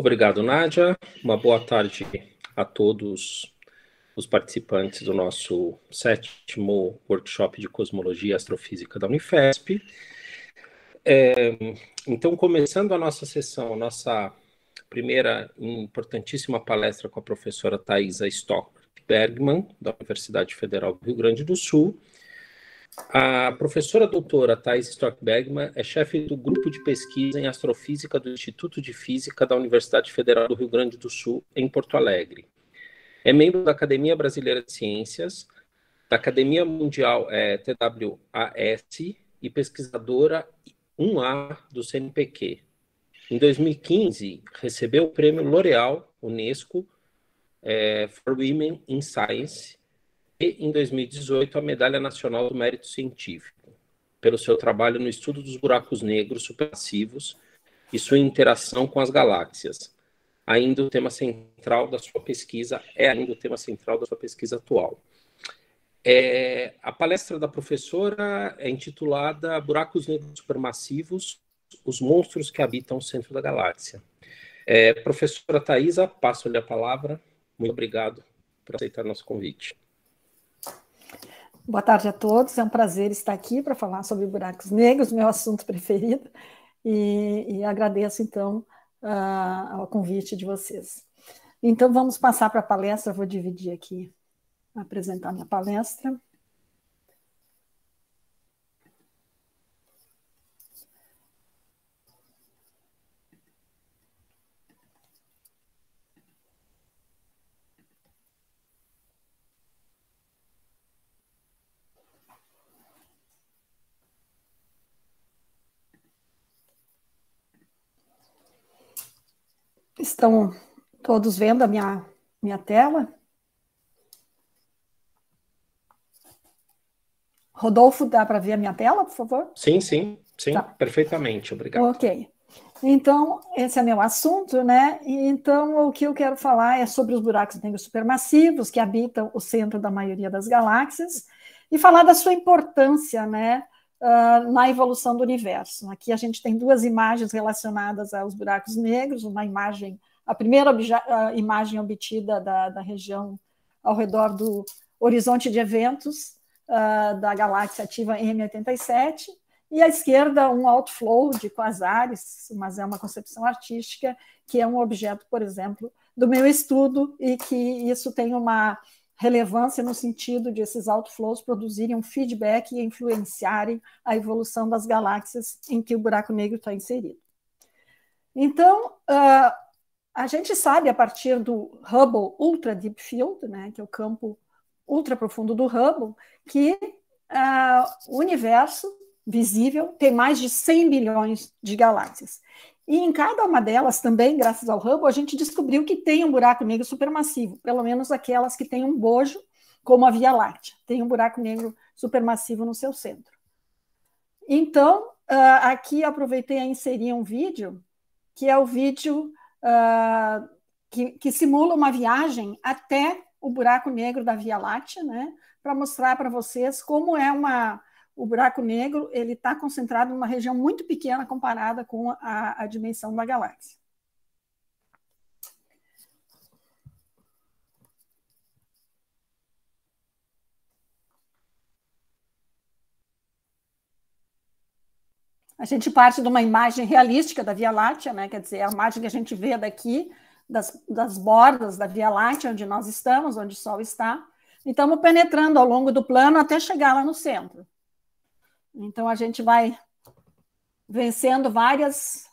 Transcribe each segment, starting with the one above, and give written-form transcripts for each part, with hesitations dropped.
Obrigado, Nádia. Uma boa tarde a todos os participantes do nosso 7º workshop de Cosmologia e Astrofísica da Unifesp. Então, começando a nossa sessão, nossa primeira importantíssima palestra com a professora Thaisa Stock-Bergman, da Universidade Federal do Rio Grande do Sul. A professora doutora Thaisa Stock-Bergman é chefe do grupo de pesquisa em astrofísica do Instituto de Física da Universidade Federal do Rio Grande do Sul, em Porto Alegre. É membro da Academia Brasileira de Ciências, da Academia Mundial TWAS e pesquisadora 1A do CNPq. Em 2015, recebeu o prêmio L'Oréal Unesco for Women in Science e, em 2018, a Medalha Nacional do Mérito Científico, pelo seu trabalho no estudo dos buracos negros supermassivos e sua interação com as galáxias. Ainda o tema central da sua pesquisa atual. A palestra da professora é intitulada Buracos Negros Supermassivos, os monstros que habitam o centro da galáxia. Professora Thaisa, passo-lhe a palavra. Muito obrigado por aceitar nosso convite. Boa tarde a todos, é um prazer estar aqui para falar sobre buracos negros, meu assunto preferido, e agradeço, então, ao convite de vocês. Então, vamos passar para a palestra, vou dividir aqui, apresentar minha palestra. Estão todos vendo a minha tela? Rodolfo, dá para ver a minha tela, por favor? Sim, tá. Perfeitamente, obrigado. Ok. Então, esse é meu assunto, né? E então, o que eu quero falar é sobre os buracos negros supermassivos que habitam o centro da maioria das galáxias e falar da sua importância, né, na evolução do universo. Aqui a gente tem duas imagens relacionadas aos buracos negros, uma imagem, a primeira imagem obtida da região ao redor do horizonte de eventos da galáxia ativa M87, e à esquerda um outflow de quasares, mas é uma concepção artística, que é um objeto, por exemplo, do meu estudo, e que isso tem uma relevância no sentido de esses outflows produzirem um feedback e influenciarem a evolução das galáxias em que o buraco negro está inserido. Então, a gente sabe, a partir do Hubble Ultra Deep Field, né, que é o campo ultra profundo do Hubble, que o universo visível tem mais de 100 bilhões de galáxias. E em cada uma delas, também graças ao Hubble, a gente descobriu que tem um buraco negro supermassivo, pelo menos aquelas que têm um bojo, como a Via Láctea, tem um buraco negro supermassivo no seu centro. Então, aqui aproveitei a inserir um vídeo, que é o vídeo que simula uma viagem até o buraco negro da Via Láctea, né, para mostrar para vocês como o buraco negro ele está concentrado numa região muito pequena comparada com a dimensão da galáxia. A gente parte de uma imagem realística da Via Láctea, né? Quer dizer, a imagem que a gente vê daqui, das bordas da Via Láctea, onde nós estamos, onde o Sol está, e estamos penetrando ao longo do plano até chegar lá no centro. Então, a gente vai vencendo várias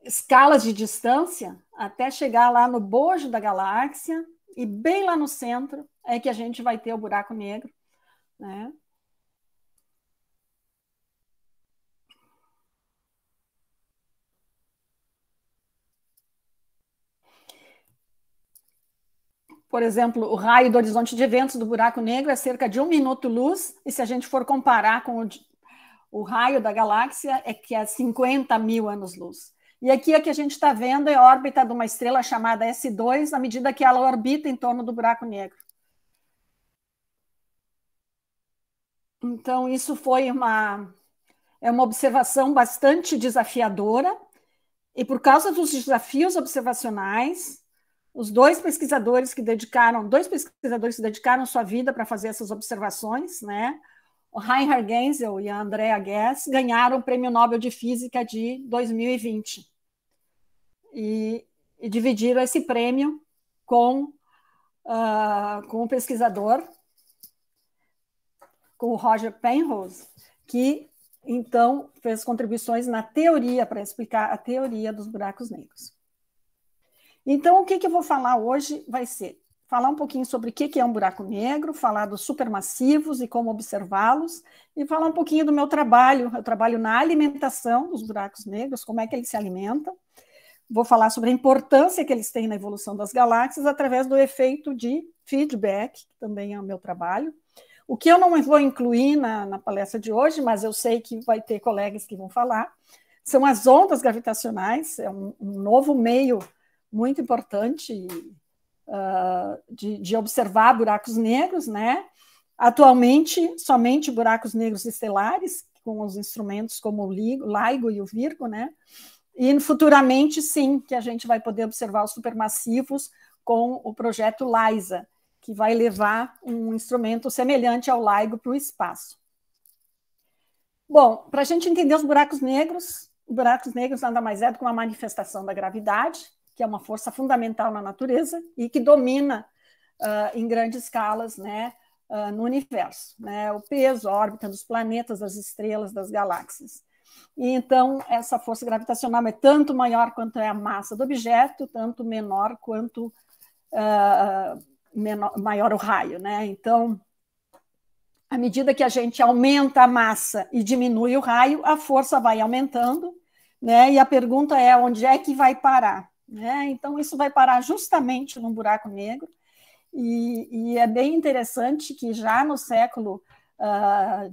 escalas de distância até chegar lá no bojo da galáxia, e bem lá no centro é que a gente vai ter o buraco negro, né? Por exemplo, o raio do horizonte de eventos do buraco negro é cerca de 1 minuto-luz, e se a gente for comparar com o raio da galáxia, que é 50 mil anos-luz. E aqui o que a gente está vendo é a órbita de uma estrela chamada S2, à medida que ela orbita em torno do buraco negro. Então, isso foi uma observação bastante desafiadora, E por causa dos desafios observacionais, dois pesquisadores que dedicaram sua vida para fazer essas observações, né? O Reinhard Genzel e a Andrea Ghez ganharam o Prêmio Nobel de Física de 2020 e dividiram esse prêmio com o pesquisador, com o Roger Penrose, que então fez contribuições na teoria para explicar a teoria dos buracos negros. Então, o que eu vou falar hoje vai ser falar um pouquinho sobre o que é um buraco negro, falar dos supermassivos e como observá-los, e falar um pouquinho do meu trabalho. Eu trabalho na alimentação dos buracos negros, como é que eles se alimentam. Vou falar sobre a importância que eles têm na evolução das galáxias através do efeito de feedback, que também é o meu trabalho. O que eu não vou incluir na palestra de hoje, mas eu sei que vai ter colegas que vão falar, são as ondas gravitacionais, é um novo meio muito importante de observar buracos negros, né? Atualmente, somente buracos negros estelares, com os instrumentos como o LIGO e o Virgo, né? E futuramente, sim, que a gente vai poder observar os supermassivos com o projeto LISA, que vai levar um instrumento semelhante ao LIGO para o espaço. Bom, para a gente entender os buracos negros nada mais é do que uma manifestação da gravidade, que é uma força fundamental na natureza e que domina em grandes escalas, né, no universo, né, o peso, a órbita dos planetas, das estrelas, das galáxias. E então essa força gravitacional é tanto maior quanto é a massa do objeto, tanto menor quanto maior o raio, né? Então, à medida que a gente aumenta a massa e diminui o raio, a força vai aumentando, né? E a pergunta é onde é que vai parar? Né? Então, isso vai parar justamente num buraco negro, e é bem interessante que já no século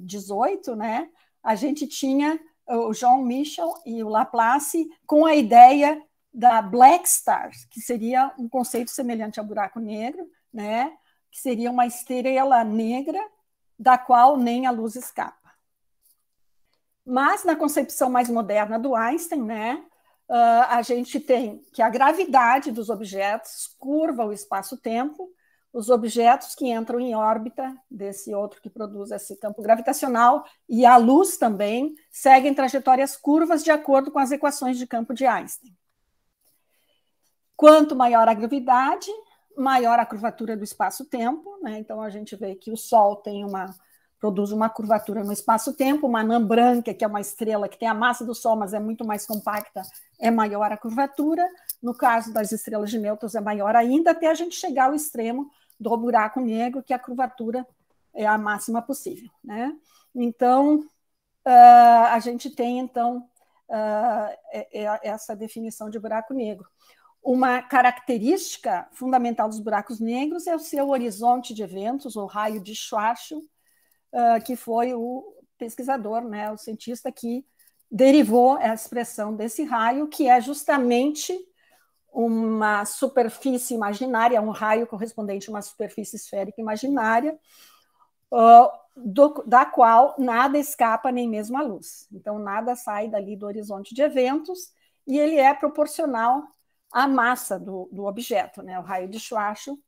XVIII, né, a gente tinha o Jean Michel e o Laplace com a ideia da Black Star, que seria um conceito semelhante ao buraco negro, né, que seria uma estrela negra da qual nem a luz escapa. Mas, na concepção mais moderna do Einstein, né, a gente tem que a gravidade dos objetos curva o espaço-tempo, os objetos que entram em órbita desse outro que produz esse campo gravitacional e a luz também seguem trajetórias curvas de acordo com as equações de campo de Einstein. Quanto maior a gravidade, maior a curvatura do espaço-tempo, né? Então a gente vê que o Sol produz uma curvatura no espaço-tempo, uma anã branca, que é uma estrela que tem a massa do Sol, mas é muito mais compacta, é maior a curvatura. No caso das estrelas de nêutrons, é maior ainda, até a gente chegar ao extremo do buraco negro, que a curvatura é a máxima possível, né? Então, a gente tem, então, essa definição de buraco negro. Uma característica fundamental dos buracos negros é o seu horizonte de eventos, ou raio de Schwarzschild, que foi o pesquisador, né, o cientista que derivou a expressão desse raio, que é justamente uma superfície imaginária, um raio correspondente a uma superfície esférica imaginária, da qual nada escapa, nem mesmo a luz. Então, nada sai dali do horizonte de eventos, e ele é proporcional à massa do objeto, né, o raio de Schwarzschild.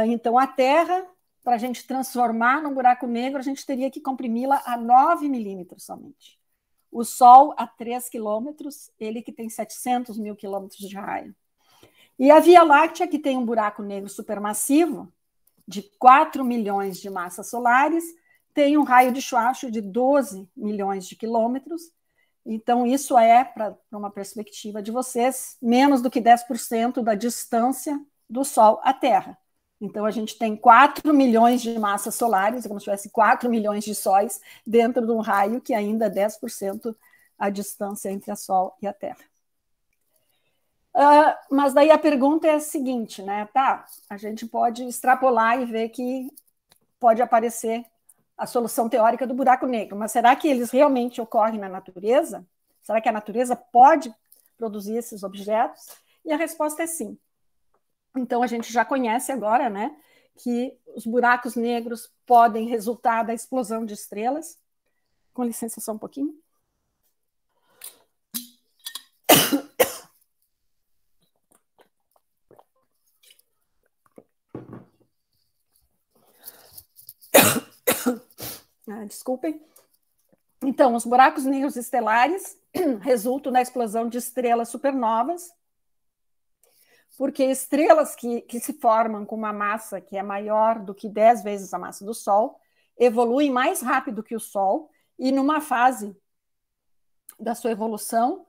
Então, a Terra, para a gente transformar num buraco negro, a gente teria que comprimi-la a 9 milímetros somente. O Sol a 3 quilômetros, ele que tem 700 mil quilômetros de raio. E a Via Láctea, que tem um buraco negro supermassivo, de 4 milhões de massas solares, tem um raio de Schwarzschild de 12 milhões de quilômetros. Então, isso é, para uma perspectiva de vocês, menos do que 10% da distância do Sol à Terra. Então, a gente tem 4 milhões de massas solares, é como se tivesse 4 milhões de sóis dentro de um raio que ainda é 10% a distância entre o Sol e a Terra. Mas daí a pergunta é a seguinte, né? Tá, a gente pode extrapolar e ver que pode aparecer a solução teórica do buraco negro, mas será que eles realmente ocorrem na natureza? Será que a natureza pode produzir esses objetos? E a resposta é sim. Então, a gente já conhece agora, né, que os buracos negros podem resultar da explosão de estrelas. Com licença só um pouquinho. desculpem. Então, os buracos negros estelares resultam na explosão de estrelas supernovas, porque estrelas que se formam com uma massa que é maior do que 10 vezes a massa do Sol evoluem mais rápido que o Sol, e numa fase da sua evolução,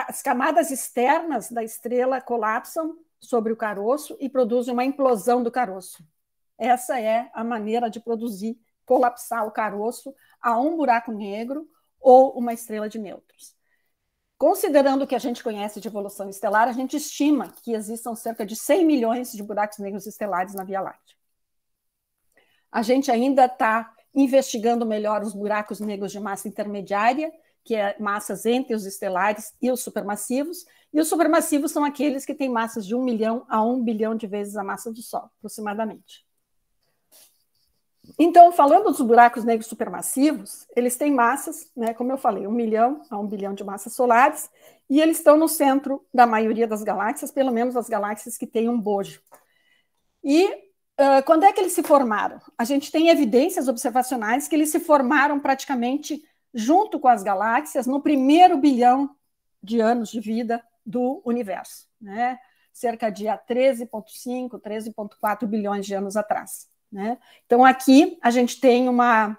as camadas externas da estrela colapsam sobre o caroço e produzem uma implosão do caroço. Essa é a maneira de produzir, colapsar o caroço a um buraco negro ou uma estrela de nêutrons. Considerando o que a gente conhece de evolução estelar, a gente estima que existam cerca de 100 milhões de buracos negros estelares na Via Láctea. A gente ainda está investigando melhor os buracos negros de massa intermediária, que é massas entre os estelares e os supermassivos, e os supermassivos são aqueles que têm massas de 1 milhão a 1 bilhão de vezes a massa do Sol, aproximadamente. Então, falando dos buracos negros supermassivos, eles têm massas, né, como eu falei, 1 milhão a 1 bilhão de massas solares, e eles estão no centro da maioria das galáxias, pelo menos as galáxias que têm um bojo. E quando é que eles se formaram? A gente tem evidências observacionais que eles se formaram praticamente junto com as galáxias no primeiro bilhão de anos de vida do universo, né? Cerca de 13,5, 13,4 bilhões de anos atrás. Né? Então, aqui a gente tem um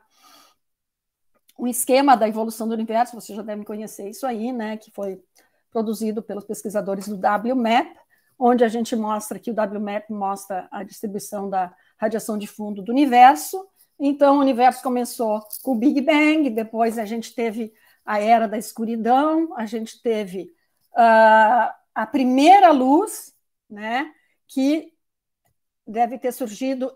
esquema da evolução do universo, você já deve conhecer isso aí, né? Que foi produzido pelos pesquisadores do WMAP, onde a gente mostra que o WMAP mostra a distribuição da radiação de fundo do universo. Então, o universo começou com o Big Bang, depois a gente teve a Era da Escuridão, a gente teve a primeira luz, né? Que deve ter surgido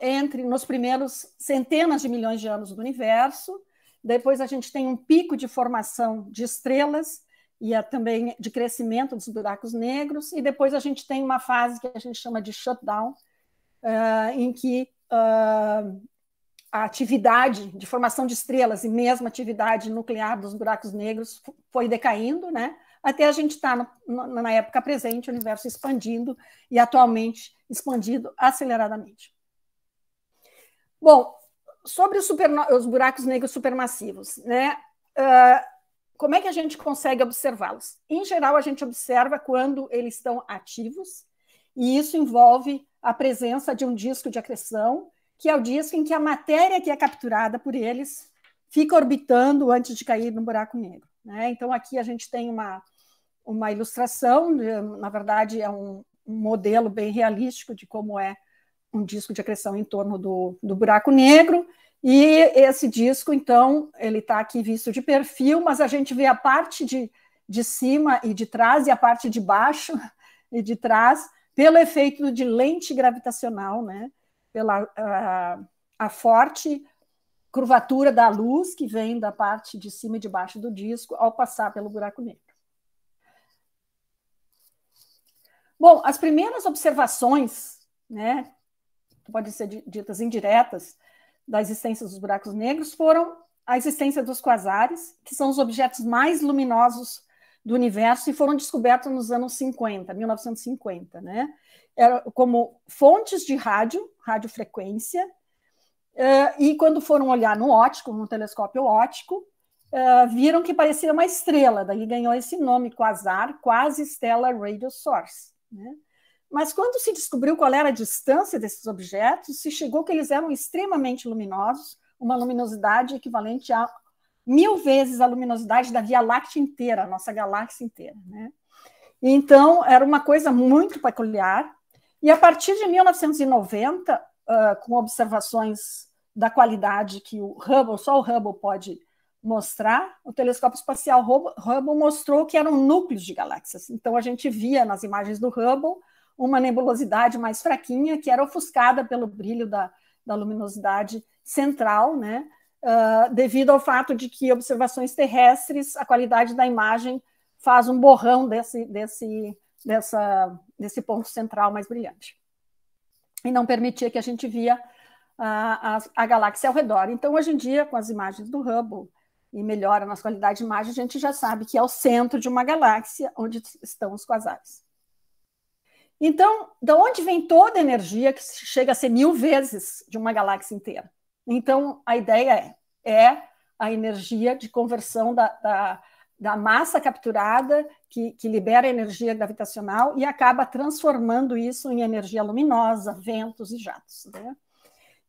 nos primeiros centenas de milhões de anos do universo. Depois a gente tem um pico de formação de estrelas e também de crescimento dos buracos negros, e depois a gente tem uma fase que a gente chama de shutdown, em que a atividade de formação de estrelas e mesmo a atividade nuclear dos buracos negros foi decaindo, né? Até a gente estar na época presente, o universo expandindo e atualmente expandido aceleradamente. Bom, sobre os buracos negros supermassivos, né? Como é que a gente consegue observá-los? Em geral, a gente observa quando eles estão ativos, e isso envolve a presença de um disco de acreção, que é o disco em que a matéria que é capturada por eles fica orbitando antes de cair no buraco negro. Né? Então, aqui a gente tem uma ilustração, na verdade, é um modelo bem realístico de como é um disco de acreção em torno do buraco negro, e esse disco, então, ele está aqui visto de perfil, mas a gente vê a parte de cima e de trás, e a parte de baixo e de trás, pelo efeito de lente gravitacional, né? Pela a forte curvatura da luz que vem da parte de cima e de baixo do disco ao passar pelo buraco negro. Bom, as primeiras observações, né, podem ser ditas indiretas, da existência dos buracos negros foram a existência dos quasares, que são os objetos mais luminosos do universo e foram descobertos nos anos 50, 1950, né? Como fontes de radiofrequência, e quando foram olhar no óptico, no telescópio óptico, viram que parecia uma estrela, daí ganhou esse nome, quasar, Quasi-Stellar Radio Source. Né? Mas quando se descobriu qual era a distância desses objetos, se chegou que eles eram extremamente luminosos, uma luminosidade equivalente a 1000 vezes a luminosidade da Via Láctea inteira, a nossa galáxia inteira. Né? Então, era uma coisa muito peculiar, e a partir de 1990, com observações da qualidade que só o Hubble pode mostrar, o telescópio espacial Hubble mostrou que eram núcleos de galáxias. Então, a gente via nas imagens do Hubble uma nebulosidade mais fraquinha, que era ofuscada pelo brilho da luminosidade central, né? Devido ao fato de que observações terrestres, a qualidade da imagem faz um borrão desse ponto central mais brilhante. E não permitia que a gente via a galáxia ao redor. Então, hoje em dia, com as imagens do Hubble, e melhora a nossa qualidade de imagem, a gente já sabe que é o centro de uma galáxia onde estão os quasares. Então, de onde vem toda a energia que chega a ser 1000 vezes de uma galáxia inteira? Então, a ideia é a energia de conversão da massa capturada, que libera energia gravitacional e acaba transformando isso em energia luminosa, ventos e jatos, né?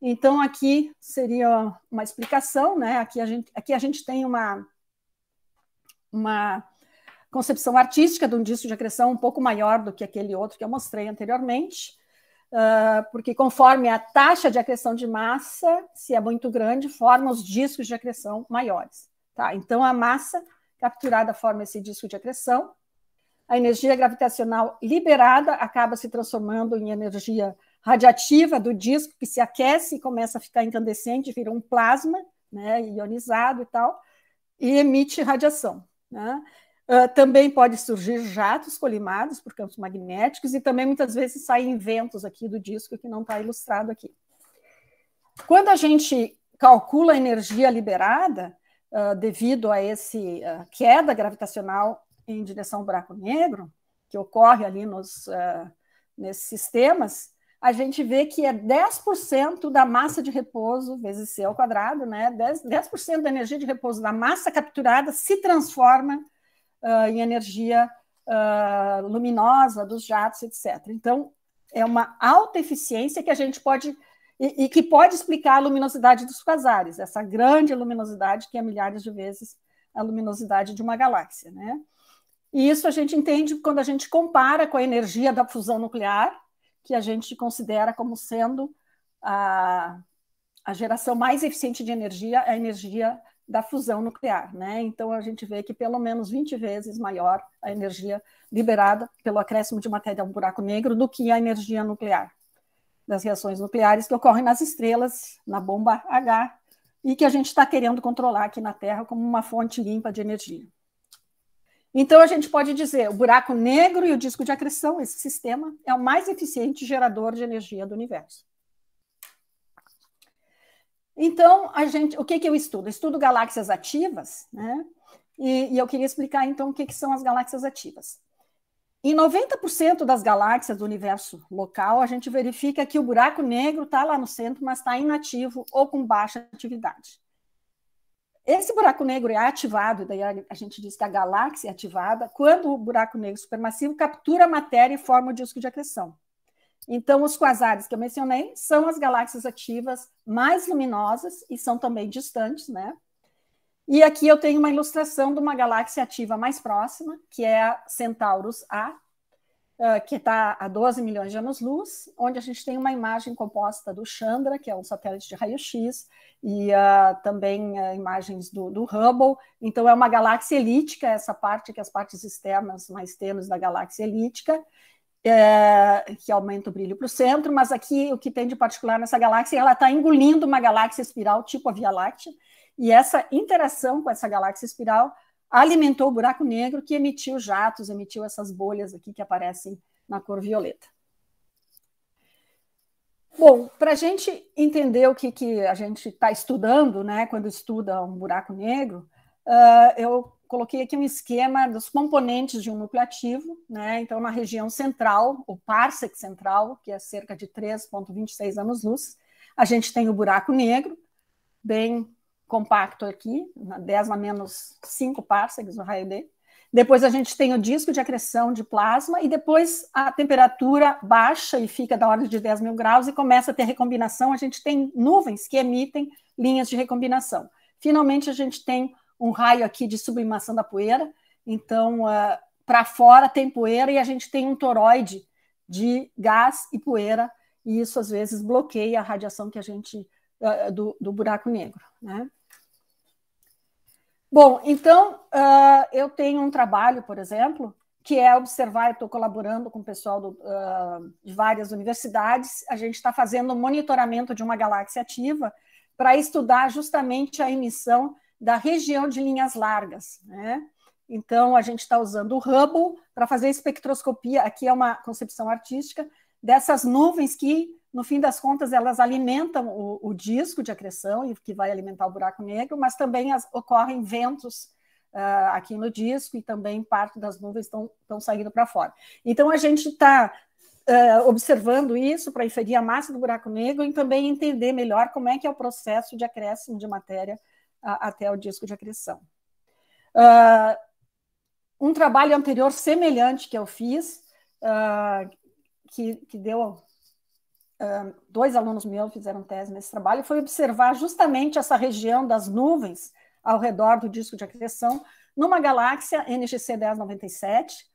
Então, aqui seria uma explicação, né? Aqui a gente tem uma concepção artística de um disco de acreção um pouco maior do que aquele outro que eu mostrei anteriormente, porque conforme a taxa de acreção de massa, se é muito grande, forma os discos de acreção maiores. Tá? Então, a massa capturada forma esse disco de acreção, a energia gravitacional liberada acaba se transformando em energia radiativa do disco, que se aquece e começa a ficar incandescente, vira um plasma, né, ionizado e tal, e emite radiação, né? Também pode surgir jatos colimados por campos magnéticos e também muitas vezes saem ventos aqui do disco que não está ilustrado aqui. Quando a gente calcula a energia liberada devido a esse queda gravitacional em direção ao buraco negro, que ocorre ali nesses sistemas, a gente vê que é 10% da massa de repouso vezes C ao quadrado, né? 10% da energia de repouso da massa capturada se transforma em energia luminosa dos jatos, etc. Então, é uma alta eficiência que a gente pode, e que pode explicar a luminosidade dos quasares, essa grande luminosidade que é milhares de vezes a luminosidade de uma galáxia, né? E isso a gente entende quando a gente compara com a energia da fusão nuclear, que a gente considera como sendo a geração mais eficiente de energia, a energia da fusão nuclear, né? Então, a gente vê que pelo menos 20 vezes maior a energia liberada pelo acréscimo de matéria a um buraco negro do que a energia nuclear, das reações nucleares que ocorrem nas estrelas, na bomba H, e que a gente está querendo controlar aqui na Terra como uma fonte limpa de energia. Então, a gente pode dizer, o buraco negro e o disco de acreção, esse sistema, é o mais eficiente gerador de energia do universo. Então, o que eu estudo? Eu estudo galáxias ativas, né? E eu queria explicar, então, o que são as galáxias ativas. Em 90% das galáxias do universo local, a gente verifica que o buraco negro está lá no centro, mas está inativo ou com baixa atividade. Esse buraco negro é ativado, daí a gente diz que a galáxia é ativada, quando o buraco negro supermassivo captura a matéria e forma o disco de acreção. Então, os quasares que eu mencionei são as galáxias ativas mais luminosas e são também distantes, né? E aqui eu tenho uma ilustração de uma galáxia ativa mais próxima, que é a Centaurus A, que está a 12 milhões de anos-luz, onde a gente tem uma imagem composta do Chandra, que é um satélite de raio-x, e também imagens do Hubble. Então, é uma galáxia elíptica, essa parte, que é as partes externas mais tênues da galáxia elíptica, que aumenta o brilho para o centro, mas aqui o que tem de particular nessa galáxia, ela está engolindo uma galáxia espiral tipo a Via Láctea, e essa interação com essa galáxia espiral alimentou o buraco negro, que emitiu jatos, emitiu essas bolhas aqui que aparecem na cor violeta. Bom, para a gente entender o que a gente está estudando, né, quando estuda um buraco negro, eu coloquei aqui um esquema dos componentes de um núcleo ativo, né? Então, na região central, o parsec central, que é cerca de 3,26 anos-luz, a gente tem o buraco negro, bem compacto aqui, 10 a menos 5 parsecs, o raio D. Depois a gente tem o disco de acreção de plasma, e depois a temperatura baixa e fica da ordem de 10 mil graus e começa a ter recombinação. A gente tem nuvens que emitem linhas de recombinação. Finalmente, a gente tem um raio aqui de sublimação da poeira, então para fora tem poeira e a gente tem um toroide de gás e poeira, e isso às vezes bloqueia a radiação que a gente do buraco negro, né? Bom, então eu tenho um trabalho, por exemplo, que é observar, eu estou colaborando com o pessoal de várias universidades, a gente está fazendo um monitoramento de uma galáxia ativa para estudar justamente a emissão da região de linhas largas, né? Então, a gente está usando o Hubble para fazer espectroscopia, aqui é uma concepção artística, dessas nuvens que, no fim das contas, elas alimentam o disco de acreção, e que vai alimentar o buraco negro, mas também ocorrem ventos aqui no disco, e também parte das nuvens estão saindo para fora. Então, a gente está observando isso para inferir a massa do buraco negro e também entender melhor como é que é o processo de acréscimo de matéria até o disco de acreção. Um trabalho anterior semelhante que eu fiz, que deu... dois alunos meus fizeram tese nesse trabalho, foi observar justamente essa região das nuvens ao redor do disco de acreção numa galáxia NGC 1097,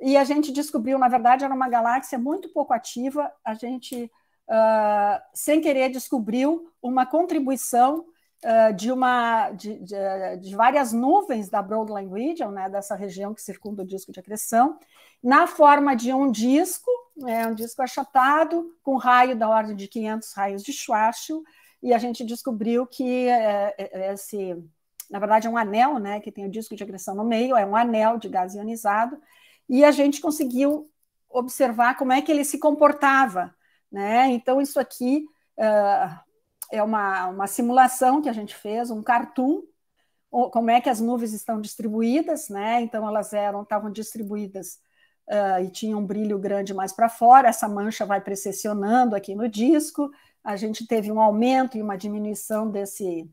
e a gente descobriu, na verdade, era uma galáxia muito pouco ativa. A gente, sem querer, descobriu uma contribuição de várias nuvens da Broadline Region, né, dessa região que circunda o disco de acreção, na forma de um disco achatado, com raio da ordem de 500 raios de Schwarzschild, e a gente descobriu que na verdade, é um anel, né, que tem o disco de acreção no meio, é um anel de gás ionizado, e a gente conseguiu observar como é que ele se comportava, né? Então, isso aqui é uma simulação que a gente fez, um cartoon, como é que as nuvens estão distribuídas, né? Então, elas estavam distribuídas e tinha um brilho grande mais para fora, essa mancha vai precessionando aqui no disco, a gente teve um aumento e uma diminuição desse,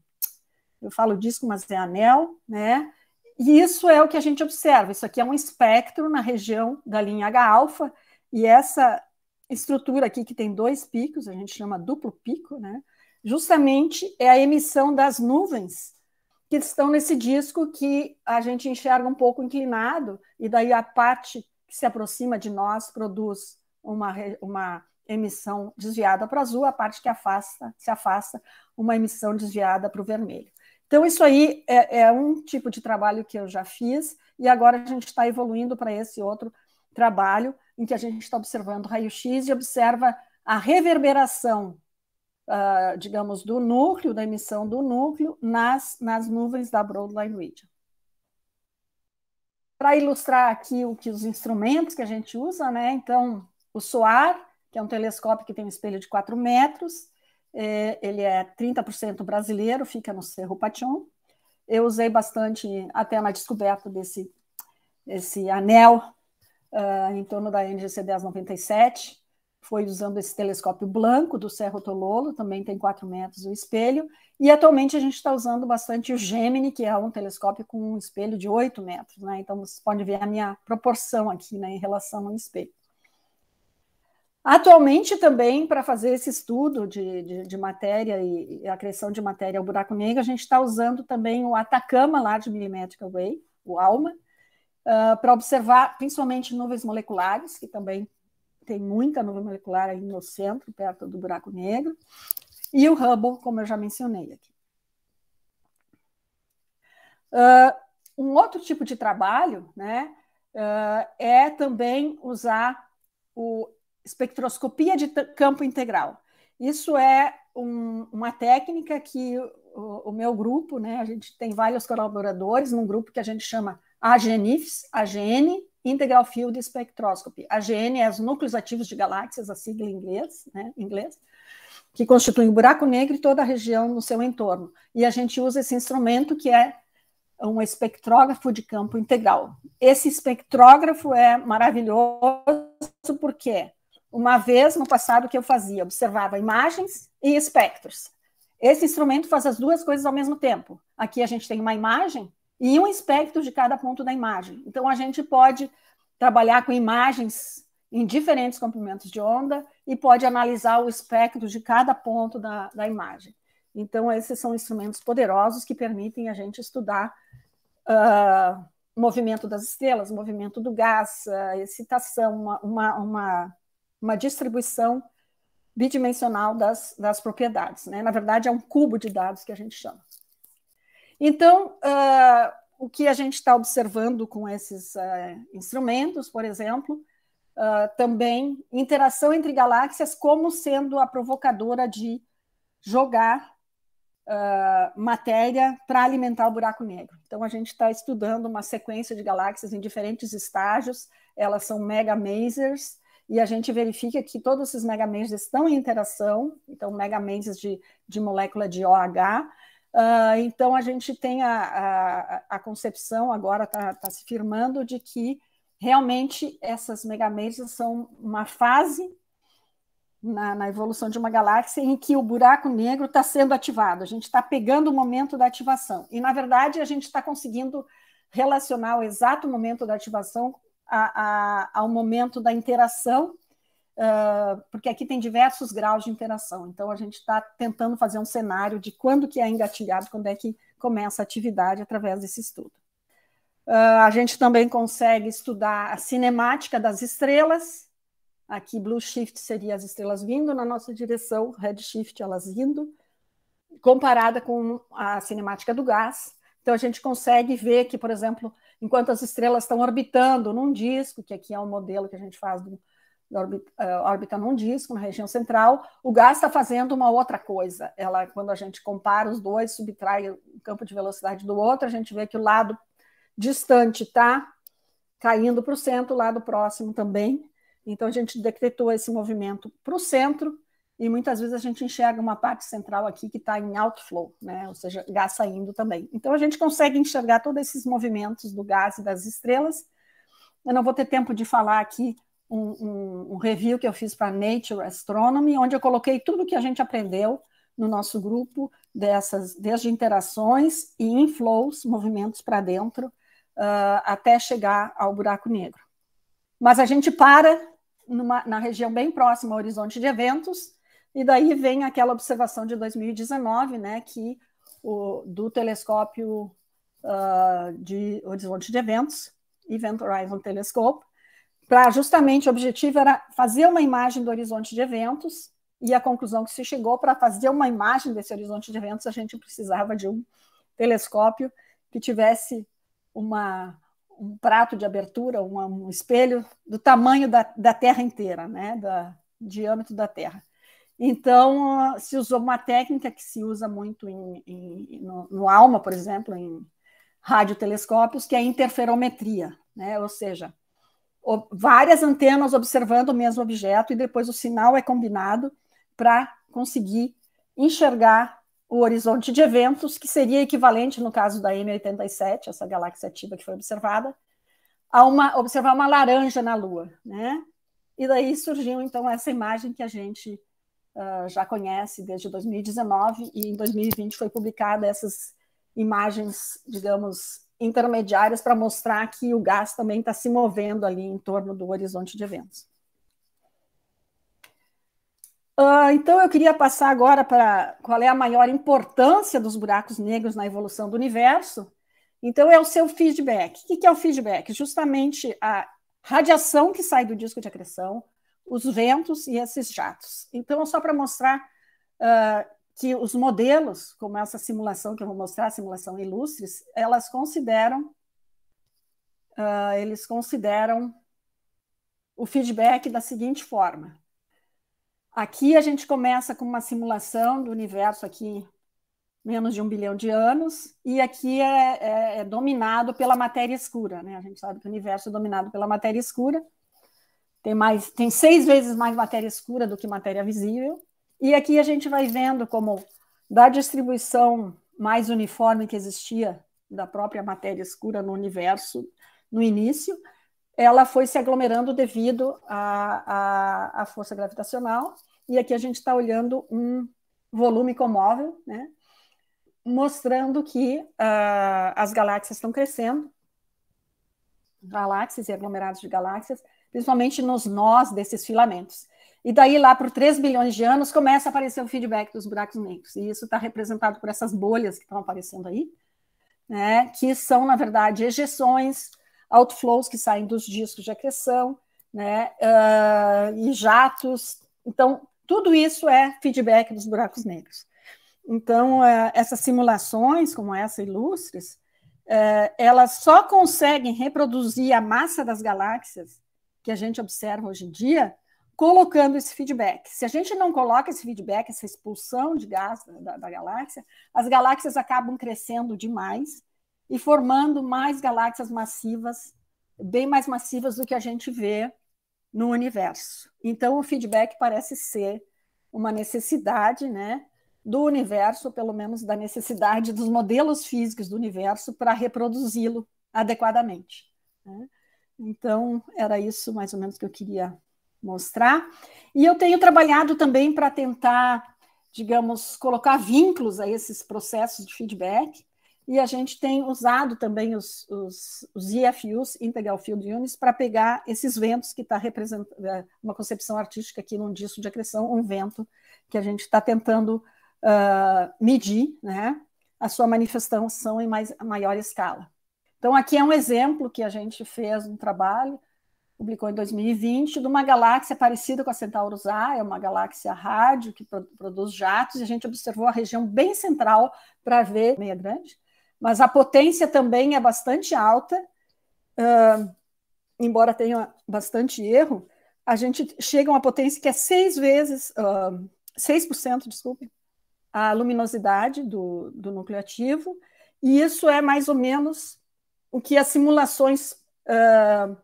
eu falo disco, mas é anel, né? E isso é o que a gente observa, isso aqui é um espectro na região da linha H-alfa, e essa estrutura aqui que tem dois picos, a gente chama duplo pico, né? Justamente é a emissão das nuvens que estão nesse disco que a gente enxerga um pouco inclinado, e daí a parte que se aproxima de nós produz uma emissão desviada para o azul, a parte que se afasta, uma emissão desviada para o vermelho. Então, isso aí é um tipo de trabalho que eu já fiz, e agora a gente está evoluindo para esse outro trabalho, em que a gente está observando raio-x e observa a reverberação, digamos, do núcleo, da emissão do núcleo nas nuvens da Broadline Region. Para ilustrar aqui os instrumentos que a gente usa, né? Então, o SOAR, que é um telescópio que tem um espelho de 4 metros, ele é 30% brasileiro, fica no Cerro Pachón. Eu usei bastante até na descoberta desse anel em torno da NGC 1097, foi usando esse telescópio branco do Cerro Tololo, também tem 4 metros o espelho, e atualmente a gente está usando bastante o Gemini, que é um telescópio com um espelho de 8 metros, né? Então vocês podem ver a minha proporção aqui, né, em relação ao espelho. Atualmente, também, para fazer esse estudo de matéria e acreção de matéria ao buraco negro, a gente está usando também o Atacama Large Millimetric Array, o ALMA, para observar principalmente nuvens moleculares, que também tem muita nuvem molecular aí no centro, perto do buraco negro, e o Hubble, como eu já mencionei aqui. Um outro tipo de trabalho, né, é também usar espectroscopia de campo integral. Isso é uma técnica que o meu grupo, né, a gente tem vários colaboradores num grupo que a gente chama AGNIFS, AGN, Integral Field Spectroscopy. AGN é os núcleos ativos de galáxias, a sigla em inglês, que constituem o buraco negro e toda a região no seu entorno. E a gente usa esse instrumento que é um espectrógrafo de campo integral. Esse espectrógrafo é maravilhoso porque uma vez no passado que eu fazia, observava imagens e espectros. Esse instrumento faz as duas coisas ao mesmo tempo. Aqui a gente tem uma imagem e um espectro de cada ponto da imagem. Então, a gente pode trabalhar com imagens em diferentes comprimentos de onda e pode analisar o espectro de cada ponto da imagem. Então, esses são instrumentos poderosos que permitem a gente estudar o movimento das estrelas, o movimento do gás, a excitação, uma distribuição bidimensional das propriedades, né? Na verdade, é um cubo de dados que a gente chama. Então, o que a gente está observando com esses instrumentos, por exemplo, também interação entre galáxias como sendo a provocadora de jogar matéria para alimentar o buraco negro. Então, a gente está estudando uma sequência de galáxias em diferentes estágios, elas são mega-masers, e a gente verifica que todos esses mega-masers estão em interação, então mega-masers de molécula de OH. Então, a gente tem a concepção, agora está se firmando, de que realmente essas megamésias são uma fase na evolução de uma galáxia em que o buraco negro está sendo ativado, a gente está pegando o momento da ativação, e, na verdade, a gente está conseguindo relacionar o exato momento da ativação ao momento da interação, porque aqui tem diversos graus de interação, então a gente está tentando fazer um cenário de quando que é engatilhado, quando é que começa a atividade através desse estudo. A gente também consegue estudar a cinemática das estrelas. Aqui, blue shift seria as estrelas vindo na nossa direção, red shift elas indo, comparada com a cinemática do gás. Então, a gente consegue ver que, por exemplo, enquanto as estrelas estão orbitando num disco, que aqui é um modelo que a gente faz da órbita num disco, na região central, o gás está fazendo uma outra coisa. Quando a gente compara os dois, subtrai o campo de velocidade do outro, a gente vê que o lado distante está caindo para o centro, o lado próximo também. Então, a gente decretou esse movimento para o centro, e muitas vezes a gente enxerga uma parte central aqui que está em outflow, né? Ou seja, gás saindo também. Então, a gente consegue enxergar todos esses movimentos do gás e das estrelas. Eu não vou ter tempo de falar aqui um review que eu fiz para Nature Astronomy, onde eu coloquei tudo que a gente aprendeu no nosso grupo, desde interações e inflows, movimentos para dentro, até chegar ao buraco negro. Mas a gente para na região bem próxima ao horizonte de eventos, e daí vem aquela observação de 2019, né, do telescópio de horizonte de eventos, Event Horizon Telescope, para justamente o objetivo era fazer uma imagem do horizonte de eventos, e a conclusão que se chegou, para fazer uma imagem desse horizonte de eventos, a gente precisava de um telescópio que tivesse um prato de abertura, um espelho do tamanho da Terra inteira, né, do diâmetro da Terra. Então, se usou uma técnica que se usa muito no ALMA, por exemplo, em radiotelescópios, que é a interferometria, né, ou seja, várias antenas observando o mesmo objeto, e depois o sinal é combinado para conseguir enxergar o horizonte de eventos, que seria equivalente, no caso da M87, essa galáxia ativa que foi observada, a observar uma laranja na Lua, né? E daí surgiu, então, essa imagem que a gente já conhece desde 2019, e em 2020 foi publicada essas imagens, digamos, intermediárias, para mostrar que o gás também está se movendo ali em torno do horizonte de eventos. Então, eu queria passar agora para qual é a maior importância dos buracos negros na evolução do universo. Então, é o seu feedback. O que é o feedback? Justamente a radiação que sai do disco de acreção, os ventos e esses jatos. Então, só para mostrar que os modelos, como essa simulação que eu vou mostrar, a simulação Ilustres, eles consideram o feedback da seguinte forma. Aqui a gente começa com uma simulação do universo aqui, menos de 1 bilhão de anos, e aqui é dominado pela matéria escura, né? A gente sabe que o universo é dominado pela matéria escura, tem 6 vezes mais matéria escura do que matéria visível, e aqui a gente vai vendo como, da distribuição mais uniforme que existia da própria matéria escura no universo no início, ela foi se aglomerando devido à força gravitacional, e aqui a gente está olhando um volume comóvel, né, mostrando que as galáxias estão crescendo, galáxias e aglomerados de galáxias, principalmente nos nós desses filamentos. E daí, lá por 3 bilhões de anos, começa a aparecer o feedback dos buracos negros, e isso está representado por essas bolhas que estão aparecendo aí, né, que são, na verdade, ejeções, outflows que saem dos discos de acreção, né, e jatos. Então, tudo isso é feedback dos buracos negros. Então, essas simulações, como essa Ilustres, elas só conseguem reproduzir a massa das galáxias que a gente observa hoje em dia, colocando esse feedback. Se a gente não coloca esse feedback, essa expulsão de gás da galáxia, as galáxias acabam crescendo demais e formando mais galáxias massivas, bem mais massivas do que a gente vê no universo. Então, o feedback parece ser uma necessidade, né, do universo, pelo menos da necessidade dos modelos físicos do universo para reproduzi-lo adequadamente, né? Então, era isso mais ou menos que eu queria mostrar. E eu tenho trabalhado também para tentar, digamos, colocar vínculos a esses processos de feedback, e a gente tem usado também os IFUs, Integral Field Units, para pegar esses ventos que está representando uma concepção artística aqui num disco de acreção, um vento que a gente está tentando medir, né, a sua manifestação em maior escala. Então, aqui é um exemplo que a gente fez um trabalho, publicou em 2020, de uma galáxia parecida com a Centaurus A, é uma galáxia rádio que produz jatos, e a gente observou a região bem central para ver, meia grande, mas a potência também é bastante alta, embora tenha bastante erro, a gente chega a uma potência que é 6%, desculpe, a luminosidade do núcleo ativo, e isso é mais ou menos o que as simulações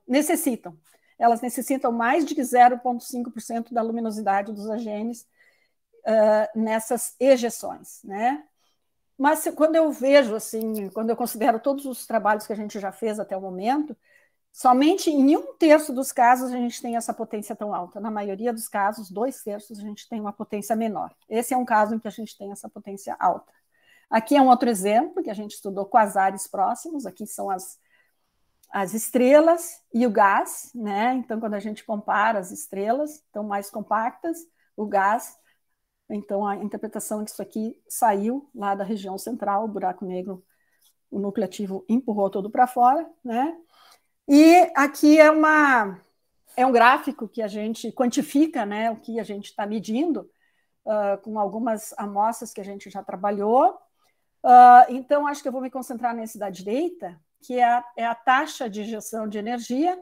necessitam. Elas necessitam mais de 0,5% da luminosidade dos AGNs nessas ejeções, né? Mas quando eu vejo, assim, quando eu considero todos os trabalhos que a gente já fez até o momento, somente em 1/3 dos casos a gente tem essa potência tão alta. Na maioria dos casos, 2/3 a gente tem uma potência menor. Esse é um caso em que a gente tem essa potência alta. Aqui é um outro exemplo, que a gente estudou quasares próximos, aqui são as estrelas e o gás, né? Então, quando a gente compara as estrelas, estão mais compactas, o gás. Então, a interpretação disso aqui saiu lá da região central, o buraco negro, o núcleo ativo empurrou todo para fora, né? E aqui é um gráfico que a gente quantifica, né, o que a gente está medindo, com algumas amostras que a gente já trabalhou. Então, acho que eu vou me concentrar nesse da direita, que é a taxa de injeção de energia,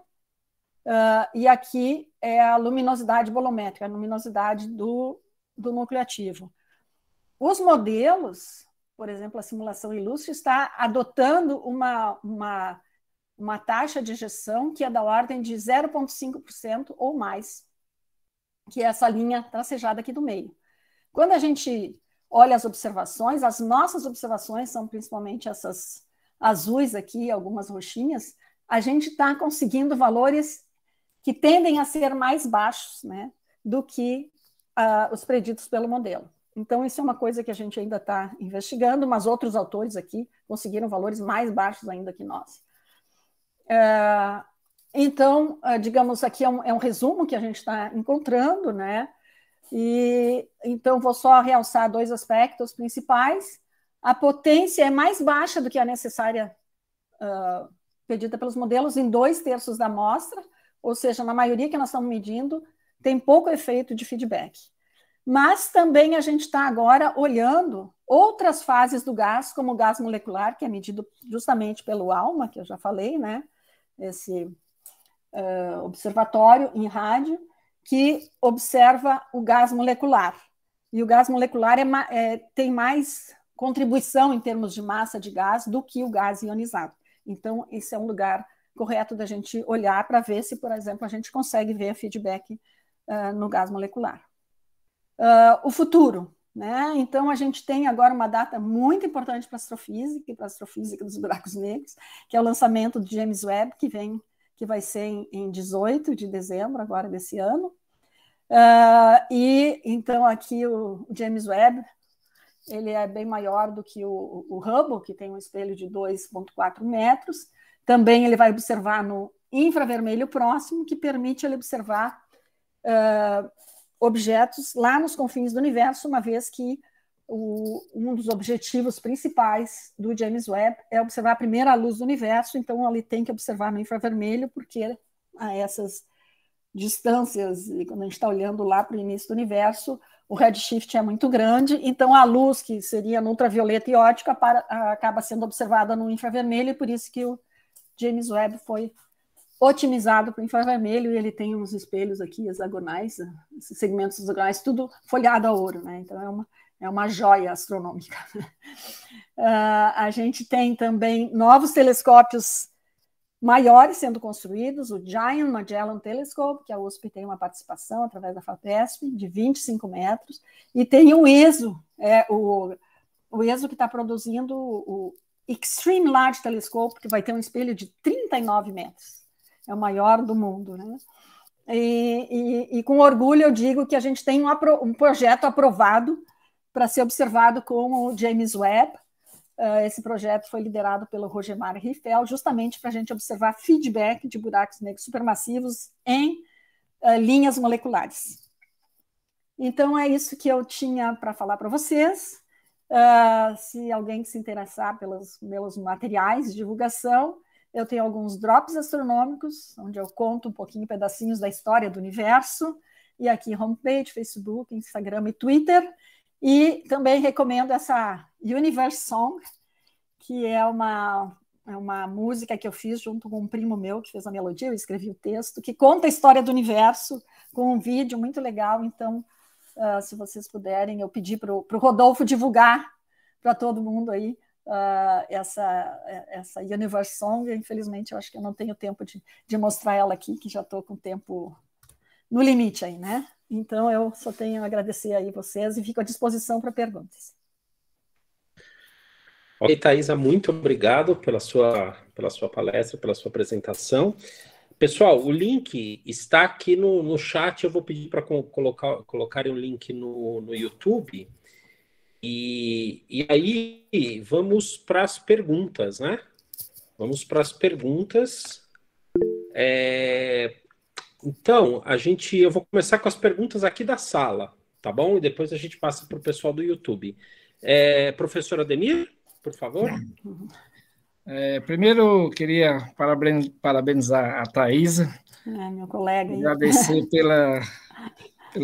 e aqui é a luminosidade bolométrica, a luminosidade do núcleo ativo. Os modelos, por exemplo, a simulação ilustre, está adotando uma taxa de injeção que é da ordem de 0,5% ou mais, que é essa linha tracejada aqui do meio. Quando a gente olha as observações, as nossas observações são principalmente essas azuis aqui, algumas roxinhas, a gente está conseguindo valores que tendem a ser mais baixos, né, do que os preditos pelo modelo. Então, isso é uma coisa que a gente ainda está investigando, mas outros autores aqui conseguiram valores mais baixos ainda que nós. Então, digamos, aqui é um resumo que a gente está encontrando, né? E então vou só realçar 2 aspectos principais. A potência é mais baixa do que a necessária pedida pelos modelos em 2/3 da amostra, ou seja, na maioria que nós estamos medindo, tem pouco efeito de feedback. Mas também a gente está agora olhando outras fases do gás, como o gás molecular, que é medido justamente pelo ALMA, que eu já falei, né? Esse observatório em rádio, que observa o gás molecular. E o gás molecular tem mais contribuição em termos de massa de gás do que o gás ionizado. Então, esse é um lugar correto da gente olhar para ver se, por exemplo, a gente consegue ver feedback no gás molecular. O futuro, né? Então, a gente tem agora uma data muito importante para a astrofísica e para a astrofísica dos buracos negros, que é o lançamento do James Webb, que vai ser em 18 de dezembro agora desse ano. E então aqui o James Webb, ele é bem maior do que o Hubble, que tem um espelho de 2,4 metros. Também ele vai observar no infravermelho próximo, que permite ele observar objetos lá nos confins do universo, uma vez que um dos objetivos principais do James Webb é observar a primeira luz do universo, então ele tem que observar no infravermelho, porque a essas distâncias, e quando a gente está olhando lá para o início do universo, o redshift é muito grande, então a luz que seria no ultravioleta e óptica acaba sendo observada no infravermelho, e por isso que o James Webb foi otimizado para o infravermelho, e ele tem uns espelhos aqui hexagonais, esses segmentos hexagonais, tudo folhado a ouro, né? Então é uma joia astronômica. A gente tem também novos telescópios maiores sendo construídos, o Giant Magellan Telescope, que a USP tem uma participação através da FAPESP, de 25 metros, e tem o ESO, o ESO que está produzindo o Extreme Large Telescope, que vai ter um espelho de 39 metros. é o maior do mundo, né? E com orgulho eu digo que a gente tem um projeto aprovado para ser observado com o James Webb. Esse projeto foi liderado pelo Rogemar Riffel, justamente para a gente observar feedback de buracos negros supermassivos em linhas moleculares. Então, é isso que eu tinha para falar para vocês. Se alguém se interessar pelos meus materiais de divulgação, eu tenho alguns drops astronômicos, onde eu conto um pouquinho, pedacinhos da história do universo, e aqui homepage, Facebook, Instagram e Twitter. E também recomendo essa Universe Song, que é uma música que eu fiz junto com um primo meu, que fez a melodia, eu escrevi o texto, que conta a história do universo, com um vídeo muito legal. Então, se vocês puderem, eu pedi para o Rodolfo divulgar para todo mundo aí essa Universe Song. Infelizmente, eu acho que eu não tenho tempo de mostrar ela aqui, que já estou com o tempo no limite aí, né? Então, eu só tenho a agradecer aí vocês e fico à disposição para perguntas. Ok, Thaisa, muito obrigado pela sua palestra, pela sua apresentação. Pessoal, o link está aqui no chat, eu vou pedir para colocarem o link no YouTube. E aí, vamos para as perguntas, né? Vamos para as perguntas. Então, eu vou começar com as perguntas aqui da sala, tá bom? E depois a gente passa para o pessoal do YouTube. Professor Ademir, por favor. Primeiro, queria parabenizar a Thaisa. Meu colega. Agradecer pela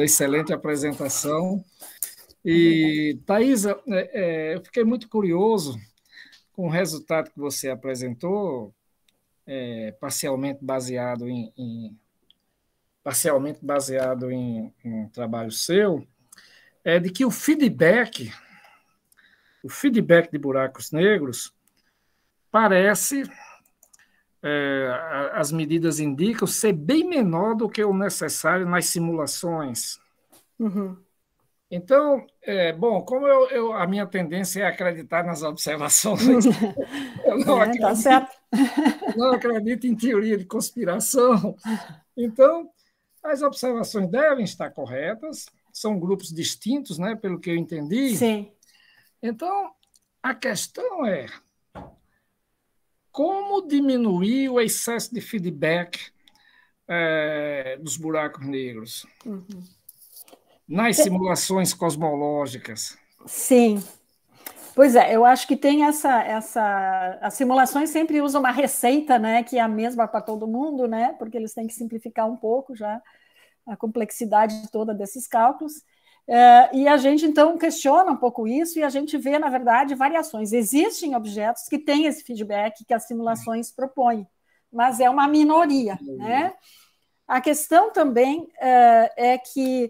excelente apresentação. E, Thaisa, eu fiquei muito curioso com o resultado que você apresentou, parcialmente baseado em um trabalho seu, de que o feedback de buracos negros parece, as medidas indicam, ser bem menor do que o necessário nas simulações. Uhum. Então, bom, como a minha tendência é acreditar nas observações, eu não acredito em teoria de conspiração. Então, as observações devem estar corretas, são grupos distintos, né, pelo que eu entendi. Sim. Então, a questão é como diminuir o excesso de feedback dos buracos negros nas simulações cosmológicas. Sim. Pois é, eu acho que tem as simulações sempre usam uma receita, né, que é a mesma para todo mundo, né, porque eles têm que simplificar um pouco já a complexidade toda desses cálculos. E a gente, então, questiona um pouco isso e a gente vê, na verdade, variações. Existem objetos que têm esse feedback que as simulações propõem, mas é uma minoria, né? A questão também é que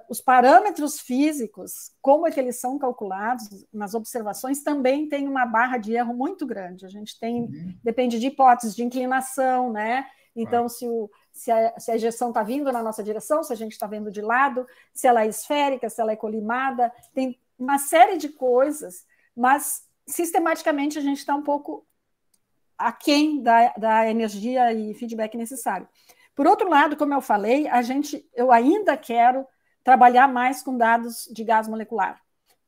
os parâmetros físicos, como é que eles são calculados nas observações, também tem uma barra de erro muito grande. A gente depende de hipóteses de inclinação, né? Então, se a ejeção está vindo na nossa direção, se a gente está vendo de lado, se ela é esférica, se ela é colimada, tem uma série de coisas, mas sistematicamente a gente está um pouco aquém da energia e feedback necessário. Por outro lado, como eu falei, eu ainda quero trabalhar mais com dados de gás molecular.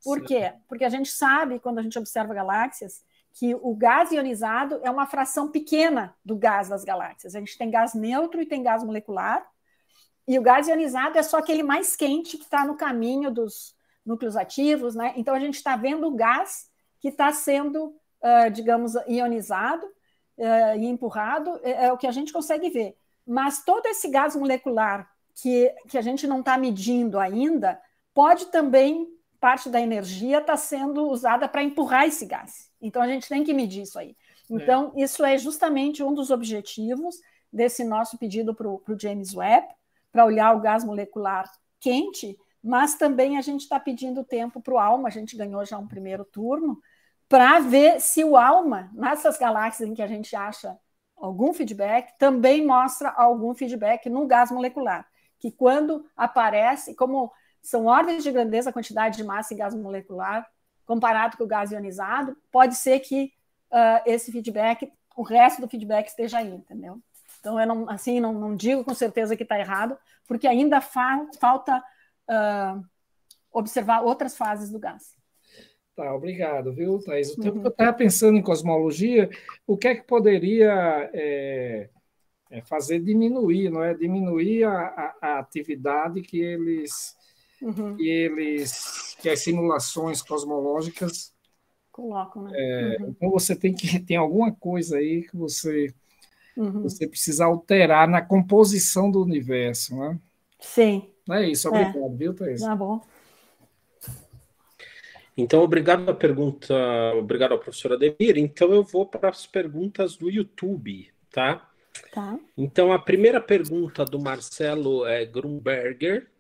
Por quê? Porque a gente sabe, quando a gente observa galáxias, que o gás ionizado é uma fração pequena do gás das galáxias. A gente tem gás neutro e tem gás molecular, e o gás ionizado é só aquele mais quente que está no caminho dos núcleos ativos, né? Então, a gente está vendo o gás que está sendo, digamos, ionizado e empurrado, é o que a gente consegue ver. Mas todo esse gás molecular que a gente não está medindo ainda, pode também, parte da energia está sendo usada para empurrar esse gás. Então, a gente tem que medir isso aí. Então, isso é justamente um dos objetivos desse nosso pedido para o James Webb, para olhar o gás molecular quente, mas também a gente está pedindo tempo para o ALMA, a gente ganhou já um primeiro turno, para ver se o ALMA, nessas galáxias em que a gente acha algum feedback, também mostra algum feedback no gás molecular, que quando aparece, como são ordens de grandeza a quantidade de massa em gás molecular, comparado com o gás ionizado, pode ser que esse feedback, o resto do feedback esteja aí, entendeu? Então, eu não, assim, não digo com certeza que está errado, porque ainda falta observar outras fases do gás. Tá, obrigado, viu, Thaís? O tempo que eu estava pensando em cosmologia, o que é que poderia fazer diminuir, não é? Diminuir a atividade que as simulações cosmológicas colocam, né? Então você tem alguma coisa aí que você precisa alterar na composição do universo, né? Sim. Não é isso, obrigado, viu, Thaís? Tá bom. Então, obrigado ao professor Ademir. Então, eu vou para as perguntas do YouTube, tá? Tá. Então, a primeira pergunta do Marcelo Grunberger,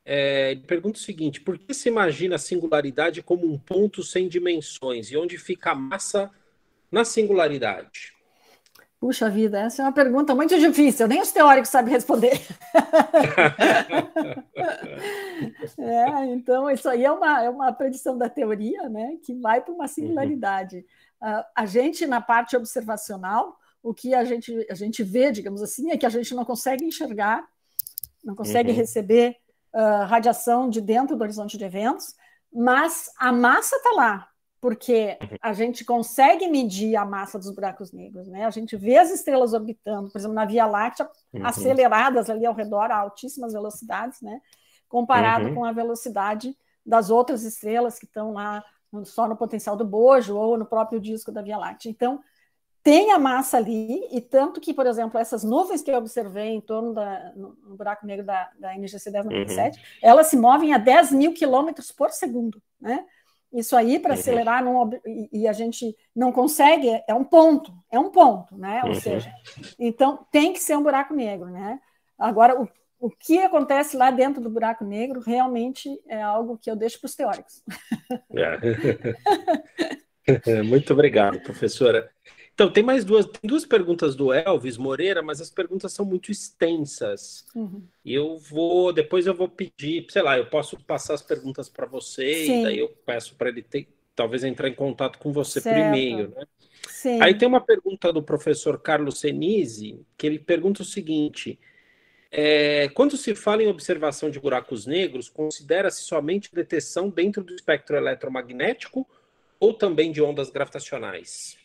ele pergunta o seguinte: por que se imagina a singularidade como um ponto sem dimensões e onde fica a massa na singularidade? Puxa vida, essa é uma pergunta muito difícil, nem os teóricos sabem responder. Então, isso aí é uma predição da teoria, né, que vai para uma singularidade. A gente, na parte observacional, o que a gente vê, digamos assim, é que a gente não consegue enxergar, não consegue receber radiação de dentro do horizonte de eventos, mas a massa está lá, porque a gente consegue medir a massa dos buracos negros, né? A gente vê as estrelas orbitando, por exemplo, na Via Láctea, aceleradas ali ao redor a altíssimas velocidades, né? Comparado com a velocidade das outras estrelas que estão lá só no potencial do bojo ou no próprio disco da Via Láctea. Então, tem a massa ali, e tanto que, por exemplo, essas nuvens que eu observei em torno no buraco negro da NGC 1097, elas se movem a 10 mil quilômetros por segundo, né? Isso aí, para acelerar, e a gente não consegue, é um ponto, né? Ou seja, então tem que ser um buraco negro, né? Agora, o que acontece lá dentro do buraco negro realmente é algo que eu deixo para os teóricos. Muito obrigado, professora. Então, tem duas perguntas do Elvis Moreira, mas as perguntas são muito extensas. E depois eu vou pedir, sei lá, eu posso passar as perguntas para você, e daí eu peço para ele talvez entrar em contato com você por e-mail, né? Sim. Aí tem uma pergunta do professor Carlos Senise, que ele pergunta o seguinte: quando se fala em observação de buracos negros, considera-se somente a detecção dentro do espectro eletromagnético ou também de ondas gravitacionais?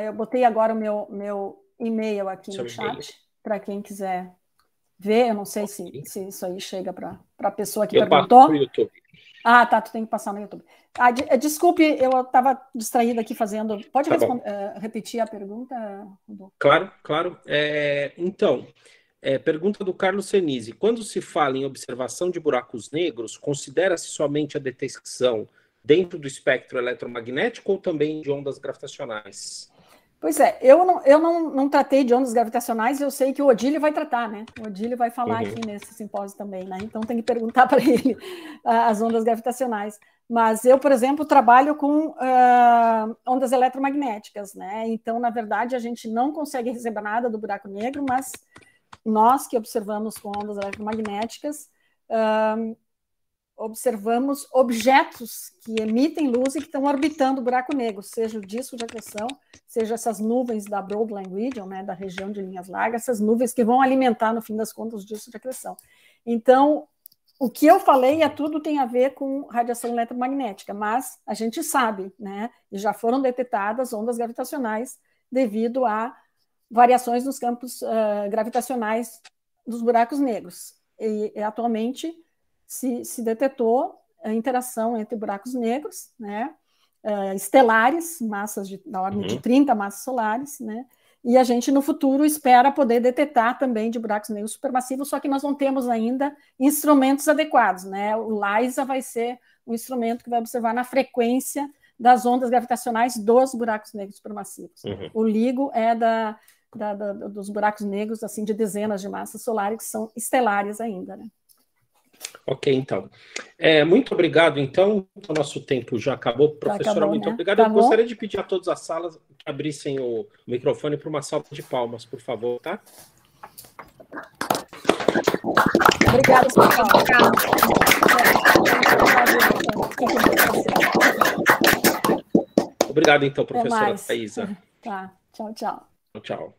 Eu botei agora o meu e-mail aqui no chat, para quem quiser ver. Eu não sei se isso aí chega para a pessoa que perguntou. Eu passo no YouTube. Ah, tá, tu tem que passar no YouTube. Desculpe, eu estava distraída aqui fazendo... Pode repetir a pergunta, Rodolfo? Claro. Então, pergunta do Carlos Senise. Quando se fala em observação de buracos negros, considera-se somente a detecção dentro do espectro eletromagnético ou também de ondas gravitacionais? Pois é, eu não tratei de ondas gravitacionais, eu sei que o Odílio vai tratar, né? O Odílio vai falar aqui nesse simpósio também, né? Então tem que perguntar para ele as ondas gravitacionais. Mas eu, por exemplo, trabalho com ondas eletromagnéticas, né? Então, na verdade, a gente não consegue receber nada do buraco negro, mas nós que observamos com ondas eletromagnéticas, observamos objetos que emitem luz e que estão orbitando o buraco negro, seja o disco de acreção, seja essas nuvens da Broadline Region, né, da região de linhas largas, essas nuvens que vão alimentar, no fim das contas, o disco de acreção. Então, o que eu falei tudo tem a ver com radiação eletromagnética, mas a gente sabe, né, e já foram detectadas ondas gravitacionais devido a variações nos campos gravitacionais dos buracos negros. E atualmente se detectou a interação entre buracos negros, né, estelares, massas da ordem de 30 massas solares, né, e a gente no futuro espera poder detectar também de buracos negros supermassivos, só que nós não temos ainda instrumentos adequados, né? O LISA vai ser um instrumento que vai observar na frequência das ondas gravitacionais dos buracos negros supermassivos. O LIGO é dos buracos negros assim de dezenas de massas solares que são estelares ainda, né? Ok, então. Muito obrigado, então. O nosso tempo já acabou. Professora, muito obrigado. Eu gostaria de pedir a todas as salas que abrissem o microfone para uma salva de palmas, por favor, tá? Obrigada, pessoal. Obrigado, então, professora Thaisa. Tá, tchau. Tchau.